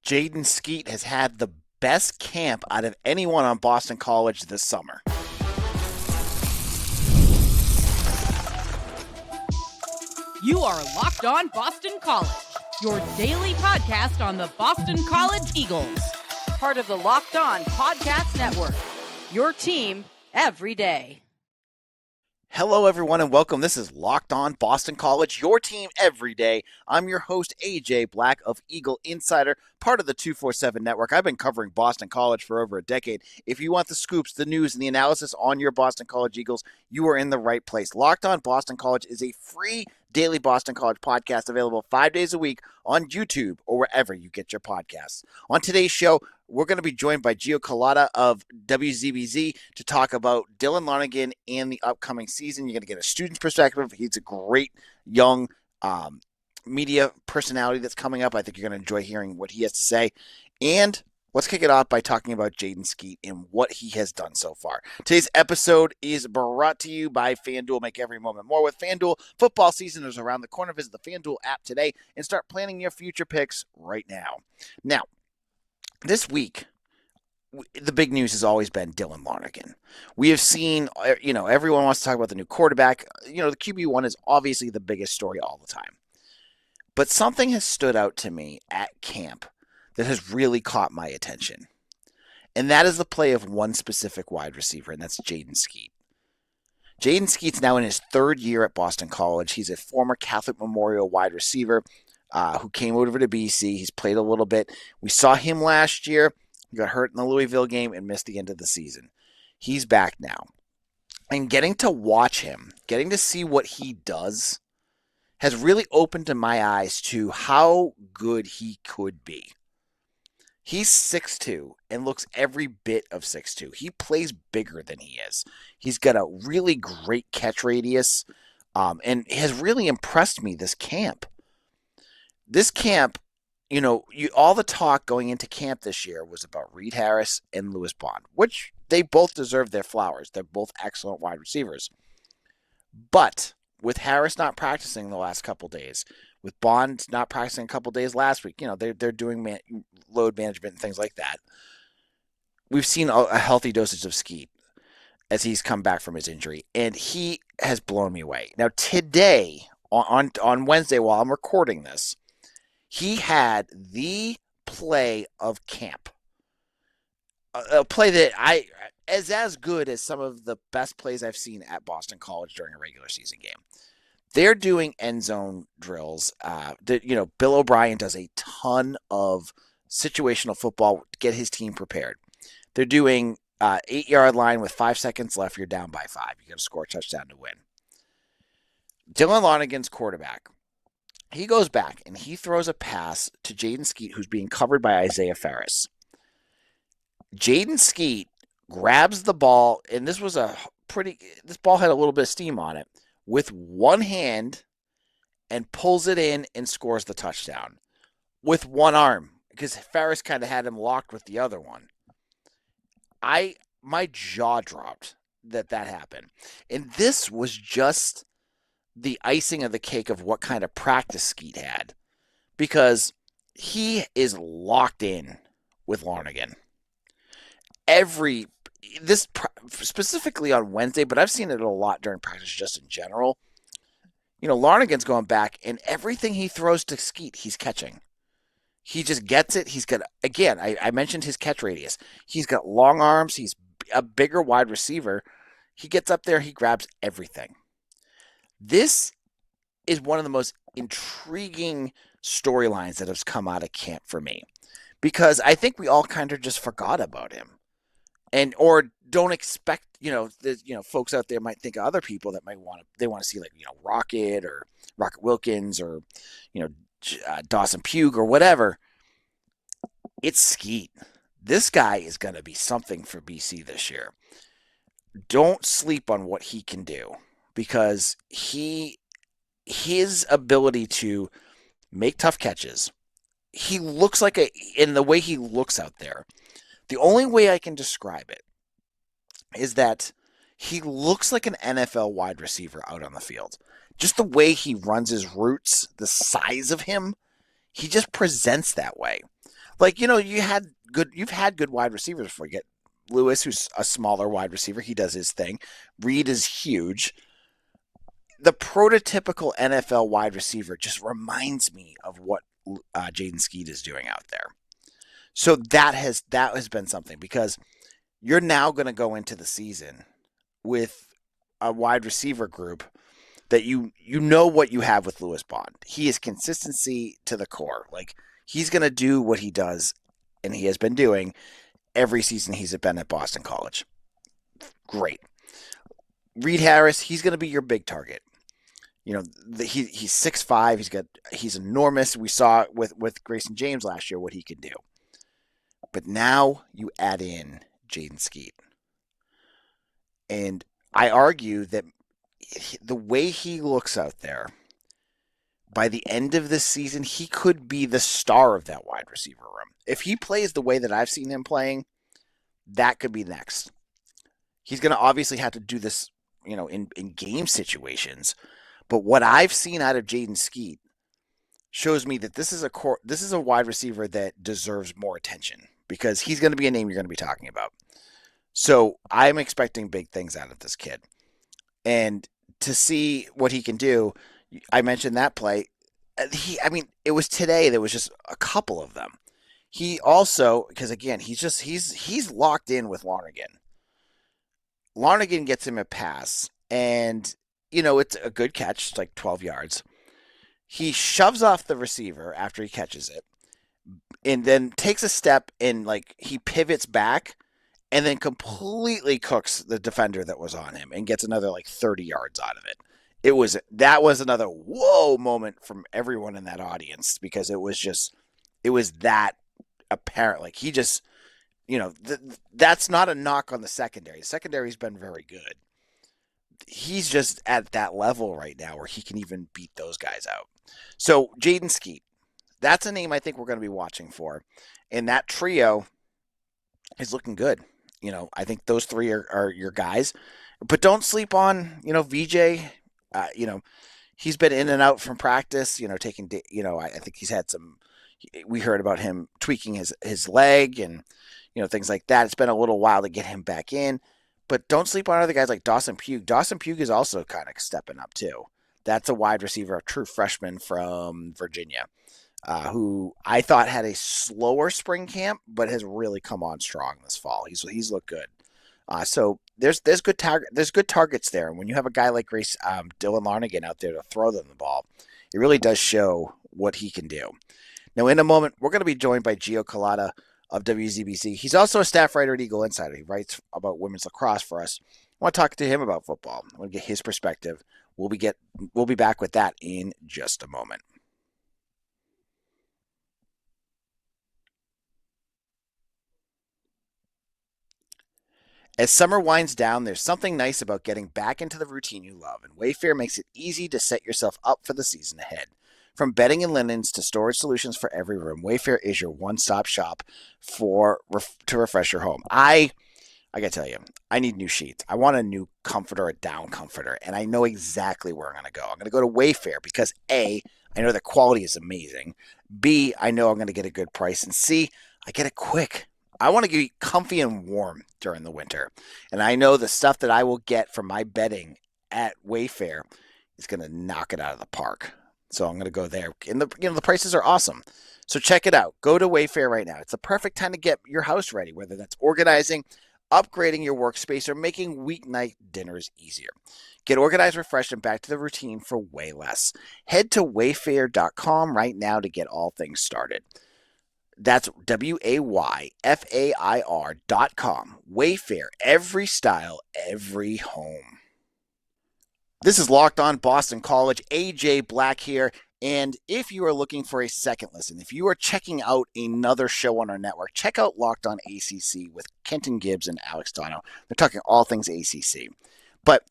Jaedn Skeete has had the best camp out of anyone on Boston College this summer. You are Locked On Boston College, your daily podcast on the Boston College Eagles. Part of the Locked On Podcast Network, your team every day. Hello, everyone, and welcome. This is Locked On Boston College, your team every day. I'm your host, AJ Black of Eagle Insider, part of the 247 Network. I've been covering Boston College for over a decade. If you want the scoops, the news, and the analysis on your Boston College Eagles, you are in the right place. Locked On Boston College is a free daily Boston College podcast available 5 days a week on YouTube or wherever you get your podcasts. On today's show, we're going to be joined by Gio Culvotta of WZBC to talk about Dylan Lonergan and the upcoming season. You're going to get a student's perspective. He's a great young media personality that's coming up. I think you're going to enjoy hearing what he has to say. And let's kick it off by talking about Jaden Skeete and what he has done so far. Today's episode is brought to you by FanDuel. Make every moment more with FanDuel. Football season is around the corner. Visit the FanDuel app today and start planning your future picks right now. Now, this week, the big news has always been Dylan Lonergan. We have seen, everyone wants to talk about the new quarterback. The QB1 is obviously the biggest story all the time. But something has stood out to me at camp that has really caught my attention. And that is the play of one specific wide receiver, and that's Jaedn Skeete. Jaden Skeete's now in his third year at Boston College. He's a former Catholic Memorial wide receiver who came over to BC. He's played a little bit. We saw him last year. He got hurt in the Louisville game and missed the end of the season. He's back now. And getting to watch him, getting to see what he does, has really opened my eyes to how good he could be. He's 6'2" and looks every bit of 6'2". He plays bigger than he is. He's got a really great catch radius and has really impressed me this camp. This camp, all the talk going into camp this year was about Reed Harris and Lewis Bond, which they both deserve their flowers. They're both excellent wide receivers. But with Harris not practicing the last couple days, with Bond not practicing a couple days last week, they're doing load management and things like that. We've seen a healthy dosage of Skeete as he's come back from his injury, and he has blown me away. Now today, on Wednesday, while I'm recording this, he had the play of camp. A play that is as good as some of the best plays I've seen at Boston College during a regular season game. They're doing end zone drills. Bill O'Brien does a ton of situational football to get his team prepared. They're doing 8-yard line with 5 seconds left. You're down by 5. You got to score a touchdown to win. Dylan Lonergan's quarterback. He goes back and he throws a pass to Jaden Skeete, who's being covered by Isaiah Ferris. Jaden Skeete grabs the ball, and this ball had a little bit of steam on it, with one hand and pulls it in and scores the touchdown with one arm because Ferris kind of had him locked with the other one. My jaw dropped that happened. And this was just the icing of the cake of what kind of practice Skeete had, because he is locked in with Lonergan. Specifically on Wednesday, but I've seen it a lot during practice just in general. Lonergan's going back, and everything he throws to Skeete, he's catching. He just gets it. He's got, again, I mentioned his catch radius. He's got long arms. He's a bigger wide receiver. He gets up there. He grabs everything. This is one of the most intriguing storylines that has come out of camp for me, because I think we all kind of just forgot about him, or don't expect. Folks out there might think of other people that might want to see Rocket or Rocket Wilkins or Dawson Pugh or whatever. It's Skeete. This guy is going to be something for BC this year. Don't sleep on what he can do, because his ability to make tough catches, he looks like in the way he looks out there, the only way I can describe it is that he looks like an NFL wide receiver out on the field. Just the way he runs his routes, the size of him, he just presents that way. Like, you've had good wide receivers before. You get Lewis, who's a smaller wide receiver. He does his thing. Reed is huge. The prototypical NFL wide receiver just reminds me of what Jaedn Skeete is doing out there. So that has been something, because you're now going to go into the season with a wide receiver group that you know what you have with Lewis Bond. He is consistency to the core. Like, he's going to do what he does, and he has been doing every season he's been at Boston College. Great. Reed Harris, he's going to be your big target. He's 6'5". He's enormous. We saw with Grayson James last year what he can do. But now you add in Jaden Skeete. And I argue that the way he looks out there, by the end of this season, he could be the star of that wide receiver room. If he plays the way that I've seen him playing, that could be next. He's going to obviously have to do this, in game situations. But what I've seen out of Jaden Skeete shows me that this is a wide receiver that deserves more attention, because he's going to be a name you're going to be talking about. So I'm expecting big things out of this kid. And to see what he can do, I mentioned that play. It was today. There was just a couple of them. He also, because again, he's locked in with Lonergan. Lonergan gets him a pass, and it's a good catch, it's like 12 yards. He shoves off the receiver after he catches it, and then takes a step, and he pivots back, and then completely cooks the defender that was on him and gets another 30 yards out of it. That was another whoa moment from everyone in that audience, because it was that apparent. Like, he just, that's not a knock on the secondary. The secondary's been very good. He's just at that level right now where he can even beat those guys out. So Jaedn Skeete, that's a name I think we're going to be watching for. And that trio is looking good. I think those three are your guys. But don't sleep on, VJ. He's been in and out from practice, taking, I think he's had we heard about him tweaking his leg and, things like that. It's been a little while to get him back in. But don't sleep on other guys like Dawson Pugh. Dawson Pugh is also kind of stepping up too. That's a wide receiver, a true freshman from Virginia, who I thought had a slower spring camp, but has really come on strong this fall. He's looked good. So there's good targets there. And when you have a guy like Dylan Lonergan out there to throw them the ball, it really does show what he can do. Now, in a moment, we're going to be joined by Gio Culvotta of WZBC. He's also a staff writer at Eagle Insider. He writes about women's lacrosse for us. I want to talk to him about football. I want to get his perspective. We'll be back with that in just a moment. As summer winds down, there's something nice about getting back into the routine you love, and Wayfair makes it easy to set yourself up for the season ahead. From bedding and linens to storage solutions for every room, Wayfair is your one-stop shop to refresh your home. I gotta tell you, I need new sheets. I want a new comforter, a down comforter, and I know exactly where I'm gonna go. I'm gonna go to Wayfair because A, I know the quality is amazing. B, I know I'm gonna get a good price, and C, I get it quick. I want to get comfy and warm during the winter, and I know the stuff that I will get from my bedding at Wayfair is gonna knock it out of the park. So I'm going to go there. And the prices are awesome. So check it out. Go to Wayfair right now. It's the perfect time to get your house ready, whether that's organizing, upgrading your workspace, or making weeknight dinners easier. Get organized, refreshed, and back to the routine for way less. Head to wayfair.com right now to get all things started. That's WAYFAIR.com. Wayfair, every style, every home. This is Locked On Boston College. AJ Black here. And if you are looking for a second listen, if you are checking out another show on our network, check out Locked On ACC with Kenton Gibbs and Alex Dono. They're talking all things ACC. But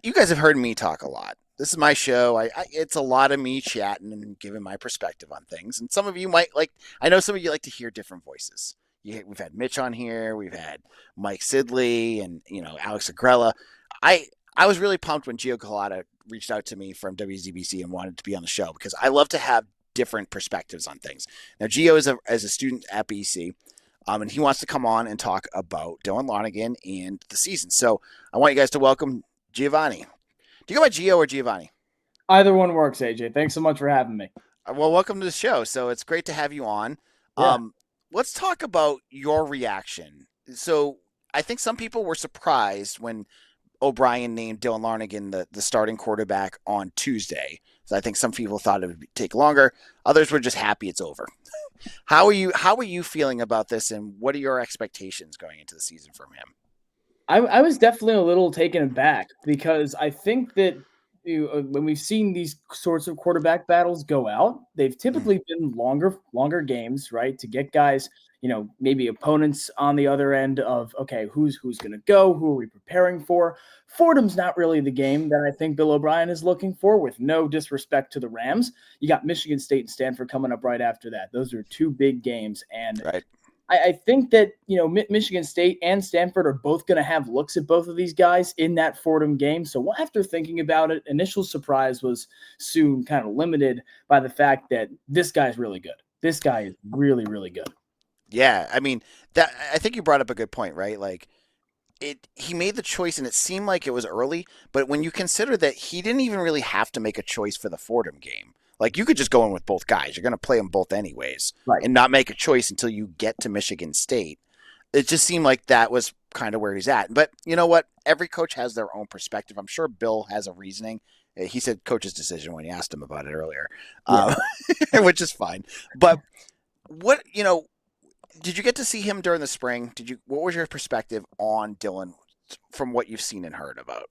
you guys have heard me talk a lot. This is my show. It's a lot of me chatting and giving my perspective on things. And some of you might I know some of you like to hear different voices. We've had Mitch on here. We've had Mike Sidley and, Alex Agrella. I was really pumped when Gio Culvotta reached out to me from WZBC and wanted to be on the show, because I love to have different perspectives on things. Now, Gio is as a student at BC, and he wants to come on and talk about Dylan Lonergan and the season. So I want you guys to welcome Giovanni. Do you go by Gio or Giovanni? Either one works, AJ. Thanks so much for having me. Well, welcome to the show. So it's great to have you on. Yeah. Let's talk about your reaction. So I think some people were surprised when O'Brien named Dylan Lonergan the starting quarterback on Tuesday. So I think some people thought it would take longer. Others were just happy it's over. How are you feeling about this, and what are your expectations going into the season from him? I was definitely a little taken aback because I think that when we've seen these sorts of quarterback battles go out, they've typically been longer games, right? To get guys, maybe opponents on the other end of, okay, who's going to go? Who are we preparing for? Fordham's not really the game that I think Bill O'Brien is looking for, with no disrespect to the Rams. You got Michigan State and Stanford coming up right after that. Those are two big games. And right. I think that, Michigan State and Stanford are both going to have looks at both of these guys in that Fordham game. So after thinking about it, initial surprise was soon kind of limited by the fact that this guy's really good. This guy is really, really good. Yeah, I mean, I think you brought up a good point, right? Like, he made the choice, and it seemed like it was early, but when you consider that he didn't even really have to make a choice for the Fordham game. Like, you could just go in with both guys. You're going to play them both anyways, right, and not make a choice until you get to Michigan State. It just seemed like that was kind of where he's at. But you know what? Every coach has their own perspective. I'm sure Bill has a reasoning. He said coach's decision when you asked him about it earlier, which is fine. But what, did you get to see him during the spring? What was your perspective on Dylan from what you've seen and heard about?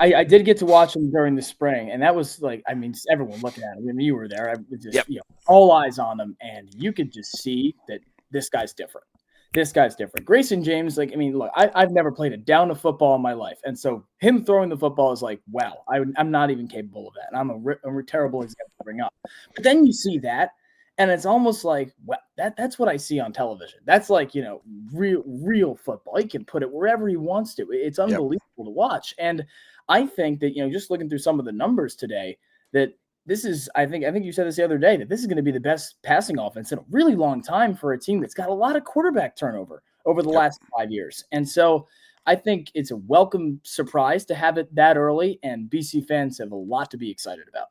I did get to watch him during the spring, and that was everyone looking at him. I mean, you were there. I was just, all eyes on him, and you could just see that this guy's different. This guy's different. Grayson James, look, I've never played a down of football in my life, and so him throwing the football is like, wow, I'm not even capable of that. And I'm a terrible example to bring up. But then you see that, and it's almost like, well, that's what I see on television. That's like, real football. He can put it wherever he wants to. It's unbelievable to watch. And I think that, just looking through some of the numbers today, that this is, I think you said this the other day, that this is going to be the best passing offense in a really long time for a team that's got a lot of quarterback turnover over the last 5 years. And so I think it's a welcome surprise to have it that early, and BC fans have a lot to be excited about.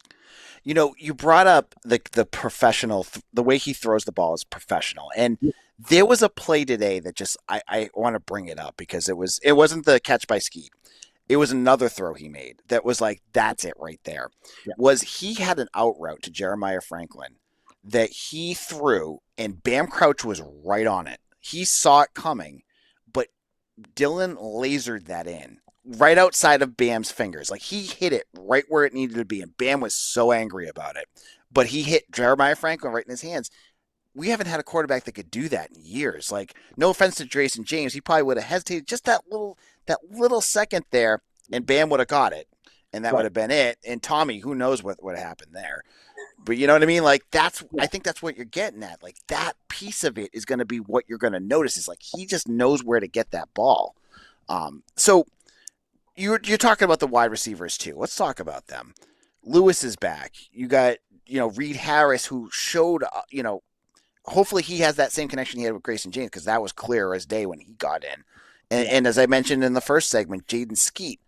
You brought up the professional, the way he throws the ball is professional. And there was a play today that just, I want to bring it up because it wasn't the catch by Skeete. It was another throw he made that was like, that's it right there. Yeah. He had an out route to Jeremiah Franklin that he threw, and Bam Crouch was right on it. He saw it coming, but Dylan lasered that in right outside of Bam's fingers. Like, he hit it right where it needed to be, and Bam was so angry about it. But he hit Jeremiah Franklin right in his hands. We haven't had a quarterback that could do that in years. Like, no offense to Jason James, he probably would have hesitated just that little second there, and Bam would have got it, and that would have been it. And Tommy, who knows what would have happened there. But you know what I mean? Like, I think that's what you're getting at. Like, that piece of it is going to be what you're going to notice, is like, he just knows where to get that ball. So you're talking about the wide receivers too. Let's talk about them. Lewis is back. You got, Reed Harris, who showed, hopefully he has that same connection he had with Grayson James, because that was clear as day when he got in. And as I mentioned in the first segment, Jaedn Skeete.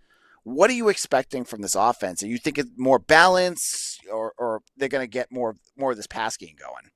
What are you expecting from this offense? Are you thinking more balance, or they're going to get more of this pass game going?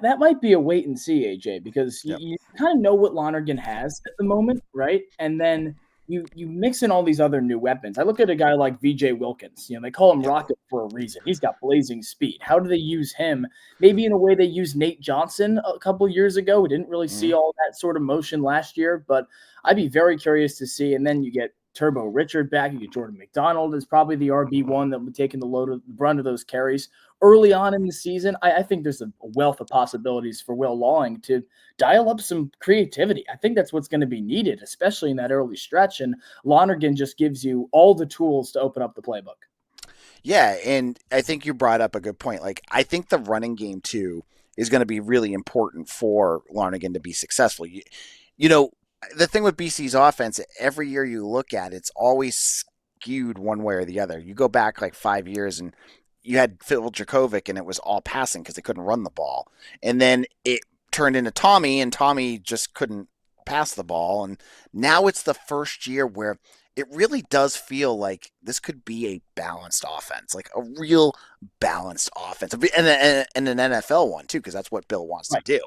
That might be a wait and see, AJ, because you kind of know what Lonergan has at the moment, right? And then you mix in all these other new weapons. I look at a guy like VJ Wilkins. They call him Rocket for a reason. He's got blazing speed. How do they use him? Maybe in a way they used Nate Johnson a couple years ago. We didn't really see all that sort of motion last year, but I'd be very curious to see. And then you get Turbo Richard back. You get Jordan McDonald is probably the RB1 that will be taking the brunt of those carries early on in the season. I think there's a wealth of possibilities for Will Lawing to dial up some creativity. I think that's what's going to be needed, especially in that early stretch. And Lonergan just gives you all the tools to open up the playbook. Yeah, and I think you brought up a good point. Like, I think the running game too is going to be really important for Lonergan to be successful. The thing with BC's offense, every year you look at it's always skewed one way or the other. You go back like 5 years and you had Phil Dracovic, and it was all passing because they couldn't run the ball. And then it turned into Tommy, and Tommy just couldn't pass the ball. And now it's the first year where it really does feel like this could be a balanced offense, like a real balanced offense, and an NFL one too, because that's what Bill wants to do,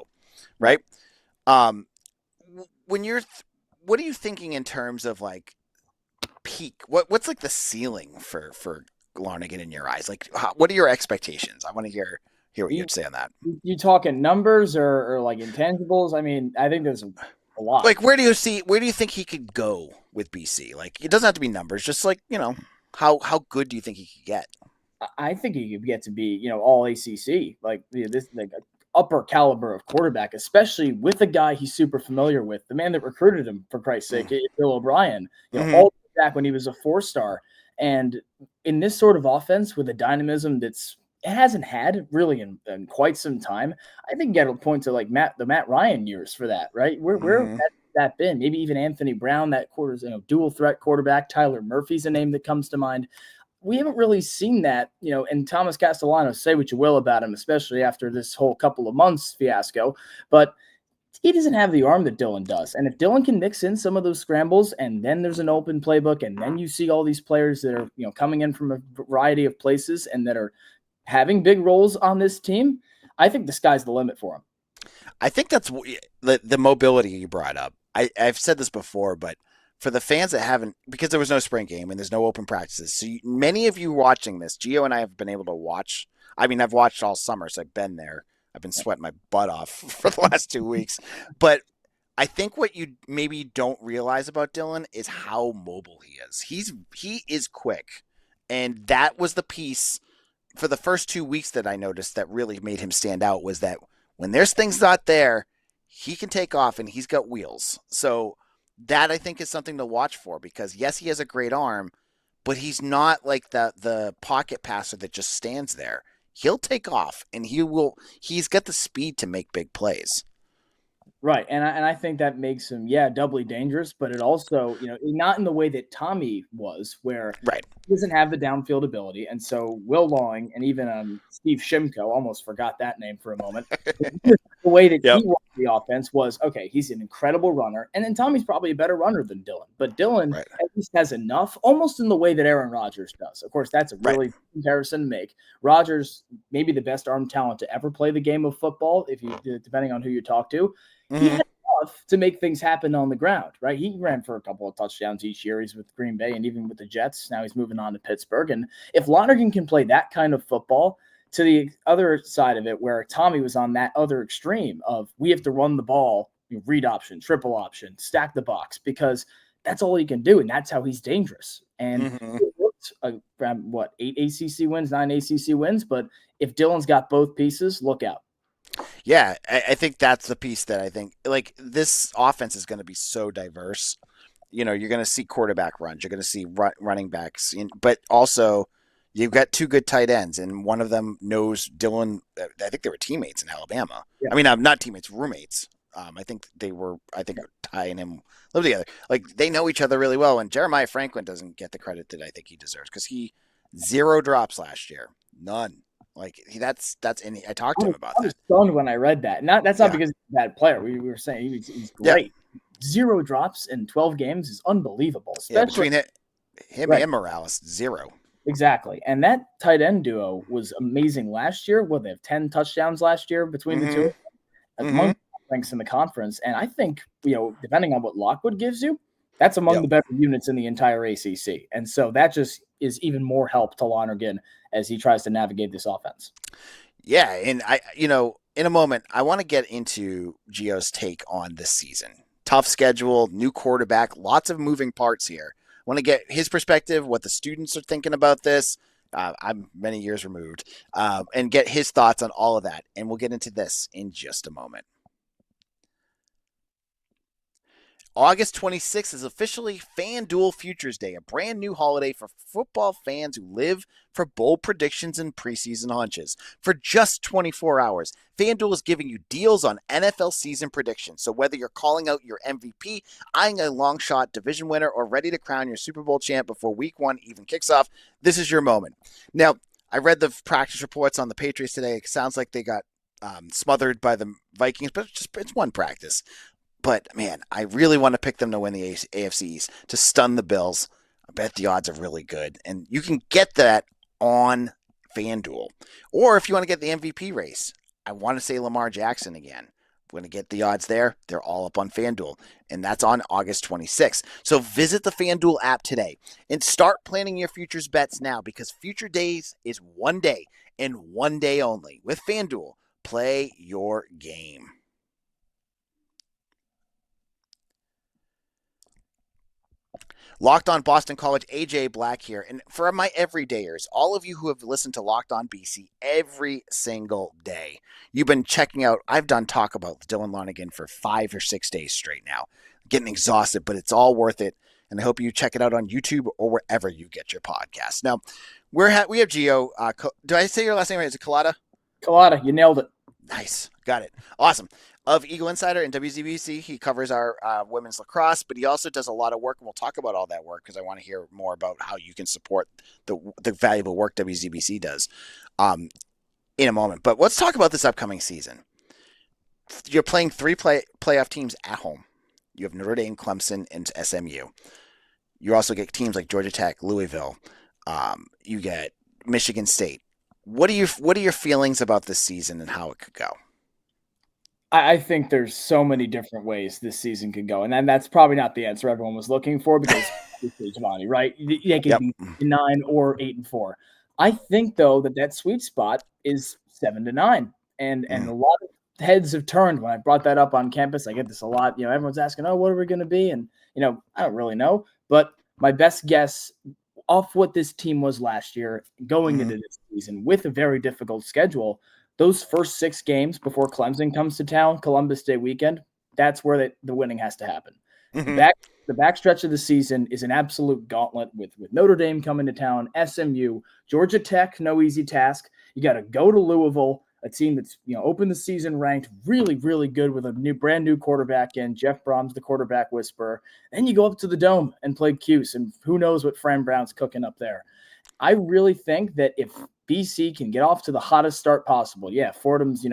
right? When you're, what are you thinking in terms of like peak? What's like the ceiling for Lonergan in your eyes? Like, what are your expectations? I want to hear what you'd say on that. You talking numbers or like intangibles? I mean, I think there's a lot. Like, where do you think he could go with BC? Like, it doesn't have to be numbers, just like, how good do you think he could get? I think he could get to be, all ACC, like this like upper caliber of quarterback, especially with a guy he's super familiar with, the man that recruited him, for Christ's sake, Bill O'Brien, all the way back when he was a 4-star. And in this sort of offense with a dynamism it hasn't had really in quite some time, I think you got to point to like the Matt Ryan years for that, right? Where has that been? Maybe even Anthony Brown, that dual threat quarterback. Tyler Murphy's a name that comes to mind. We haven't really seen that, and Thomas Castellano, say what you will about him, especially after this whole couple of months fiasco, but he doesn't have the arm that Dylan does. And if Dylan can mix in some of those scrambles, and then there's an open playbook, and then you see all these players that are, coming in from a variety of places and that are having big roles on this team, I think the sky's the limit for him. I think that's the mobility you brought up. I've said this before, but for the fans that haven't, because there was no spring game and there's no open practices, so many of you watching this, Gio and I have been able to watch. I mean, I've watched all summer, so I've been there. I've been sweating my butt off for the last 2 weeks. But I think what you maybe don't realize about Dylan is how mobile he is. He is quick, and that was the piece for the first 2 weeks that I noticed that really made him stand out, was that when there's things not there, he can take off and he's got wheels. So that I think is something to watch for, because yes, he has a great arm, but he's not like the pocket passer that just stands there. He'll take off and he's got the speed to make big plays. Right. And I think that makes him, doubly dangerous, but it also, not in the way that Tommy was, where he doesn't have the downfield ability. And so Will Long and even Steve Shimko, almost forgot that name for a moment. The way that he walked the offense was, okay, he's an incredible runner. And then Tommy's probably a better runner than Dylan. But Dylan at least has enough, almost in the way that Aaron Rodgers does. Of course, that's a really comparison to make. Rodgers, maybe the best arm talent to ever play the game of football, depending on who you talk to. He had enough to make things happen on the ground, right? He ran for a couple of touchdowns each year. He's with Green Bay and even with the Jets. Now he's moving on to Pittsburgh. And if Lonergan can play that kind of football, to the other side of it, where Tommy was on that other extreme of we have to run the ball, read option, triple option, stack the box, because that's all he can do. And that's how he's dangerous. And it worked around 8 ACC wins, 9 ACC wins. But if Dylan's got both pieces, look out. Yeah, I think that's the piece that I think, like, this offense is going to be so diverse. You're going to see quarterback runs, you're going to see running backs, but also you've got two good tight ends, and one of them knows Dylan. I think they were teammates in Alabama. Yeah. I mean, not teammates, roommates. I think Ty and him live together. Like, they know each other really well, and Jeremiah Franklin doesn't get the credit that I think he deserves, because he 0 drops last year, none. Like, that's I talked to him about that. I was stunned when I read that. That's not because he's a bad player. We were saying he's great. Yeah. 0 drops in 12 games is unbelievable. Especially between him and Morales, 0. Exactly. And that tight end duo was amazing last year. They have 10 touchdowns last year between the two of them, among the ranks in the conference. And I think, depending on what Lockwood gives you, that's among the better units in the entire ACC. And so that just is even more help to Lonergan as he tries to navigate this offense. Yeah, and in a moment, I want to get into Gio's take on this season. Tough schedule, new quarterback, lots of moving parts here. I want to get his perspective, what the students are thinking about this. I'm many years removed, and get his thoughts on all of that. And we'll get into this in just a moment. August 26th is officially FanDuel Futures Day, a brand new holiday for football fans who live for bold predictions and preseason hunches. For just 24 hours, FanDuel is giving you deals on NFL season predictions. So whether you're calling out your MVP, eyeing a long shot division winner, or ready to crown your Super Bowl champ before week 1 even kicks off, this is your moment. Now, I read the practice reports on the Patriots today. It sounds like they got smothered by the Vikings, but it's one practice. But, man, I really want to pick them to win the AFC East, to stun the Bills. I bet the odds are really good. And you can get that on FanDuel. Or if you want to get the MVP race, I want to say Lamar Jackson again. I'm going to get the odds there. They're all up on FanDuel. And that's on August 26th. So visit the FanDuel app today and start planning your futures bets now, because Future Days is one day and one day only. With FanDuel, play your game. Locked On Boston College, AJ Black here. And for my everydayers, all of you who have listened to Locked On BC every single day, you've been checking out, I've done talk about Dylan Lonergan for 5 or 6 days straight now. I'm getting exhausted, but it's all worth it. And I hope you check it out on YouTube or wherever you get your podcasts. Now, we have Gio. Do I say your last name right? Is it Culvotta? Culvotta, you nailed it. Nice. Got it. Awesome. Of Eagle Insider and WZBC. He covers our women's lacrosse, but he also does a lot of work, and we'll talk about all that work because I want to hear more about how you can support the valuable work WZBC does in a moment. But let's talk about this upcoming season. You're playing 3 playoff teams at home. You have Notre Dame, Clemson, and SMU. You also get teams like Georgia Tech, Louisville. You get Michigan State. What are your feelings about this season and how it could go? I think there's so many different ways this season could go, and then that's probably not the answer everyone was looking for, because Giovanni, right? They could be 9 or 8-4. I think though that sweet spot is 7-9, and a lot of heads have turned when I brought that up on campus. I get this a lot. Everyone's asking, "Oh, what are we going to be?" And I don't really know, but my best guess off what this team was last year, going into this season with a very difficult schedule. Those first 6 games before Clemson comes to town, Columbus Day weekend, that's where the winning has to happen. Mm-hmm. The backstretch of the season is an absolute gauntlet with Notre Dame coming to town, SMU, Georgia Tech, no easy task. You got to go to Louisville, a team that's opened the season ranked really, really good with a brand new quarterback in Jeff Brom's the quarterback whisperer. Then you go up to the Dome and play Cuse, and who knows what Fran Brown's cooking up there. I really think that if BC can get off to the hottest start possible, Fordham's,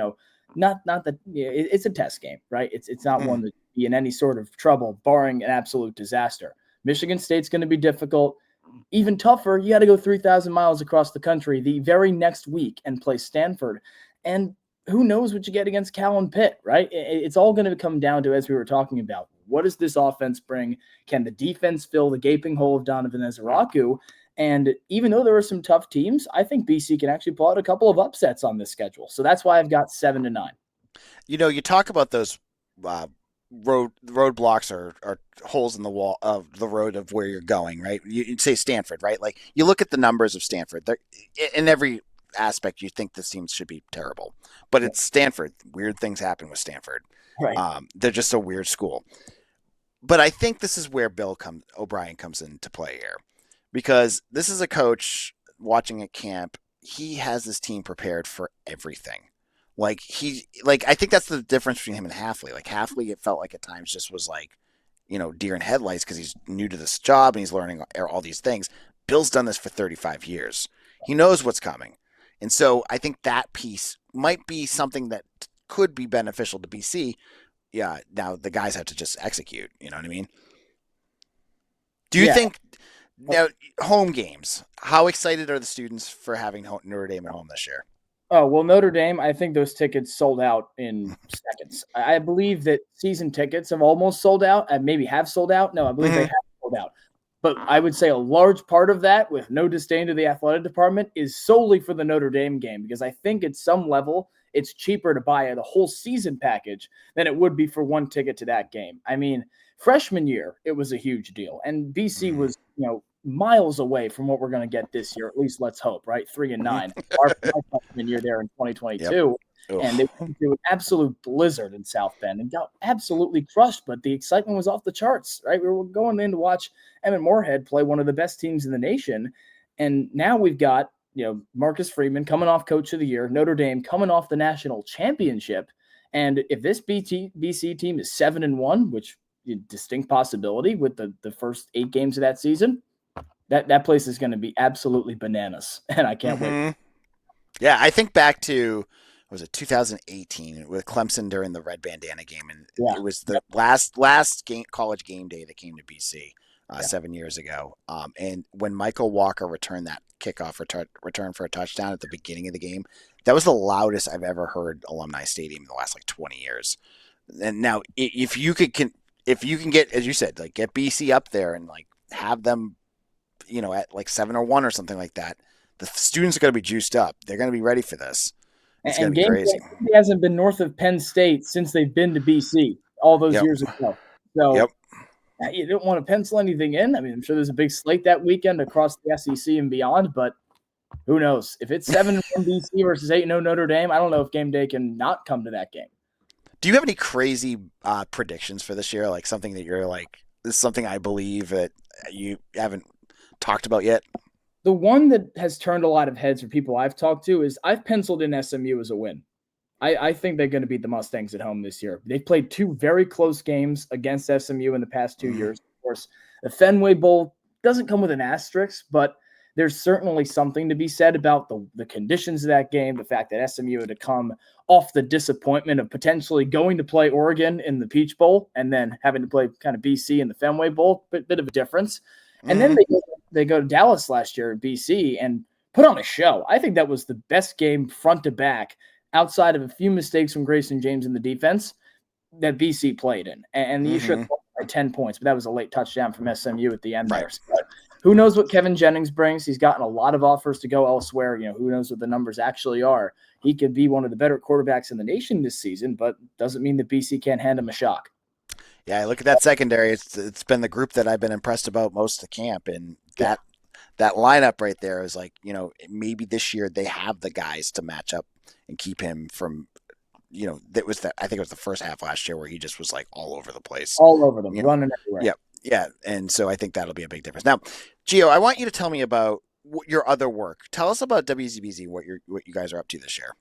not that it's a test game, right? It's not one to be in any sort of trouble, barring an absolute disaster. Michigan State's going to be difficult. Even tougher, you got to go 3,000 miles across the country the very next week and play Stanford. And who knows what you get against Cal and Pitt, right? It's all going to come down to, as we were talking about, what does this offense bring? Can the defense fill the gaping hole of Donovan Ezeraku? And even though there are some tough teams, I think BC can actually pull out a couple of upsets on this schedule. So that's why I've got 7-9. You talk about those roadblocks or holes in the wall of the road of where you're going, right? You'd say Stanford, right? Like, you look at the numbers of Stanford. They're, in every aspect, you think this team should be terrible. But it's Stanford. Weird things happen with Stanford. Right. They're just a weird school. But I think this is where Bill O'Brien comes into play here. Because this is a coach watching at camp. He has this team prepared for everything. I think that's the difference between him and Hafley. Like, Hafley, it felt like at times just was like, deer in headlights because he's new to this job and he's learning all these things. Bill's done this for 35 years. He knows what's coming. And so I think that piece might be something that could be beneficial to BC. Yeah, now the guys have to just execute. You know what I mean? Do you think... Now, home games. How excited are the students for having Notre Dame at home this year? Oh, well, Notre Dame, I think those tickets sold out in seconds. I believe that season tickets have almost sold out. Maybe have sold out. No, I believe they have sold out. But I would say a large part of that, with no disdain to the athletic department, is solely for the Notre Dame game, because I think at some level it's cheaper to buy the whole season package than it would be for one ticket to that game. I mean, freshman year, it was a huge deal. And BC was, miles away from what we're going to get this year. At least let's hope, right? 3-9. Our freshman year there in 2022. Yep. And they went through an absolute blizzard in South Bend and got absolutely crushed, but the excitement was off the charts, right? We were going in to watch Emmett Moorhead play one of the best teams in the nation. And now we've got, Marcus Freeman coming off Coach of the Year, Notre Dame coming off the national championship. And if this BC team is 7-1, which is a distinct possibility with the first 8 games of that season, that place is going to be absolutely bananas, and I can't wait. Yeah, I think back to was it 2018 with Clemson during the red bandana game, and Yeah. it was the last game, college game day that came to BC Yeah. 7 years ago. And when Michael Walker returned that kickoff return for a touchdown at the beginning of the game, that was the loudest I've ever heard Alumni Stadium in the last like 20 years. And now, if you can get, as you said, like get BC up there and like have them, at like 7-1 or something like that, the students are going to be juiced up. They're going to be ready for this. It's going And to be crazy. game hasn't been north of Penn State since they've been to BC all those Yep. years ago. So Yep. you don't want to pencil anything in. I mean, I'm sure there's a big slate that weekend across the SEC and beyond, but who knows? If it's 7-1 BC versus 8-0 Notre Dame, I don't know if game day can not come to that game. Do you have any crazy predictions for this year? Like something that you're like, this is something I believe that you haven't talked about yet? The one that has turned a lot of heads for people I've talked to is I've penciled in SMU as a win. I think they're going to beat the Mustangs at home this year. They've played two very close games against SMU in the past 2 years. Of course, the Fenway Bowl doesn't come with an asterisk, but there's certainly something to be said about the conditions of that game, the fact that SMU had to come off the disappointment of potentially going to play Oregon in the Peach Bowl and then having to play kind of BC in the Fenway Bowl, bit of a difference. And then they go to Dallas last year in BC and put on a show. I think that was the best game front to back outside of a few mistakes from Grayson James in the defense that BC played in. And you should have by 10 points, but that was a late touchdown from SMU at the end there. So who knows what Kevin Jennings brings? He's gotten a lot of offers to go elsewhere. Who knows what the numbers actually are. He could be one of the better quarterbacks in the nation this season, but doesn't mean that BC can't hand him a shock. Yeah, look at that secondary. It's been the group that I've been impressed about most of the camp, and that lineup right there is like, maybe this year they have the guys to match up and keep him from, I think it was the first half last year where he just was like all over the place. All over them, running everywhere. Yeah. Yeah. And so I think that'll be a big difference. Now, Gio, I want you to tell me about your other work. Tell us about WZBZ, what you guys are up to this year.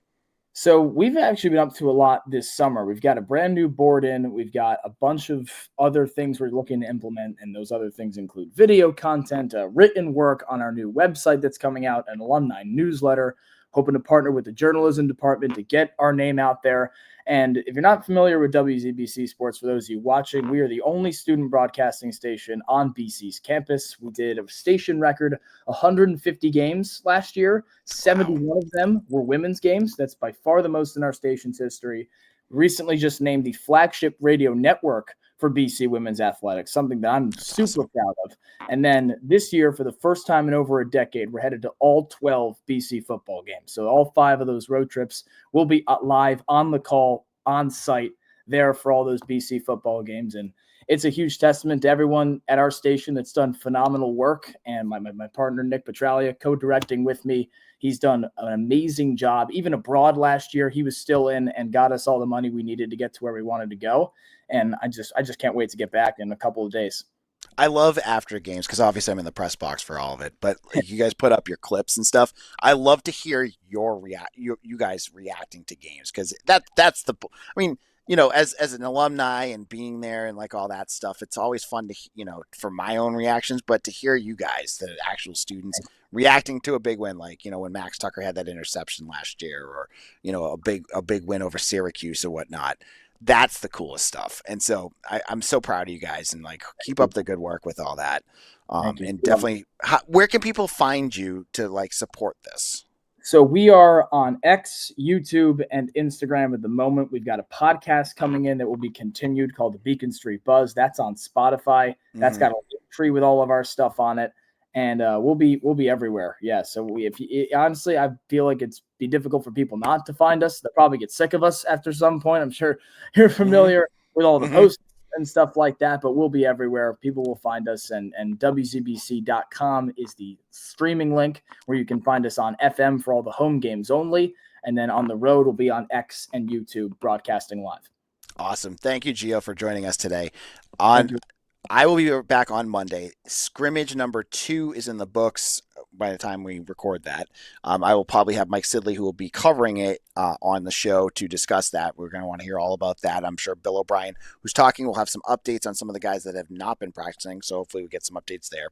So we've actually been up to a lot this summer. We've got a brand new board in. We've got a bunch of other things we're looking to implement, and those other things include video content, written work on our new website that's coming out, an alumni newsletter, hoping to partner with the journalism department to get our name out there. And if you're not familiar with WZBC Sports, for those of you watching, we are the only student broadcasting station on BC's campus. We did a station record 150 games last year. 71 of them were women's games. That's by far the most in our station's history. Recently just named the flagship radio network for BC women's athletics, something that I'm super proud of. And then this year, for the first time in over a decade, we're headed to all 12 BC football games. So all 5 of those road trips will be live on the call, on site there for all those BC football games. And it's a huge testament to everyone at our station that's done phenomenal work. And my partner, Nick Petralia, co-directing with me. He's done an amazing job. Even abroad last year, he was still in and got us all the money we needed to get to where we wanted to go. And I just can't wait to get back in a couple of days. I love after games because obviously I'm in the press box for all of it, but you guys put up your clips and stuff. I love to hear you guys reacting to games because that's the. I mean, as an alumni and being there and like all that stuff, it's always fun to for my own reactions, but to hear you guys, the actual students, reacting to a big win, like when Max Tucker had that interception last year, or a big win over Syracuse or whatnot. That's the coolest stuff. And so I'm so proud of you guys, and like keep up the good work with all that. And definitely, where can people find you to like support this? So we are on X, YouTube, and Instagram at the moment. We've got a podcast coming in that will be continued called the Beacon Street Buzz. That's on Spotify. That's got a tree with all of our stuff on it. And we'll be everywhere. Yeah. So honestly, I feel like it's be difficult for people not to find us. They'll probably get sick of us after some point. I'm sure you're familiar with all the posts and stuff like that, but we'll be everywhere. People will find us, and WZBC.com is the streaming link where you can find us on FM for all the home games only. And then on the road, we'll be on X and YouTube broadcasting live. Awesome. Thank you, Gio, for joining us today. I will be back on Monday. Scrimmage number 2 is in the books by the time we record that. I will probably have Mike Sidley, who will be covering it on the show, to discuss that. We're going to want to hear all about that. I'm sure Bill O'Brien, who's talking, will have some updates on some of the guys that have not been practicing. So hopefully we get some updates there.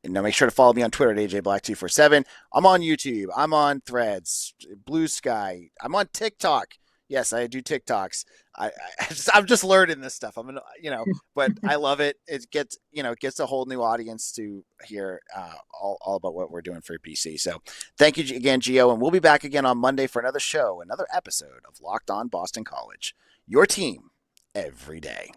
And now make sure to follow me on Twitter at AJBlack247. I'm on YouTube. I'm on Threads, Blue Sky. I'm on TikTok. Yes, I do TikToks. I'm just learning this stuff. But I love it. It gets a whole new audience to hear all about what we're doing for BC. So thank you again, Gio, and we'll be back again on Monday for another show, another episode of Locked On Boston College. Your team every day.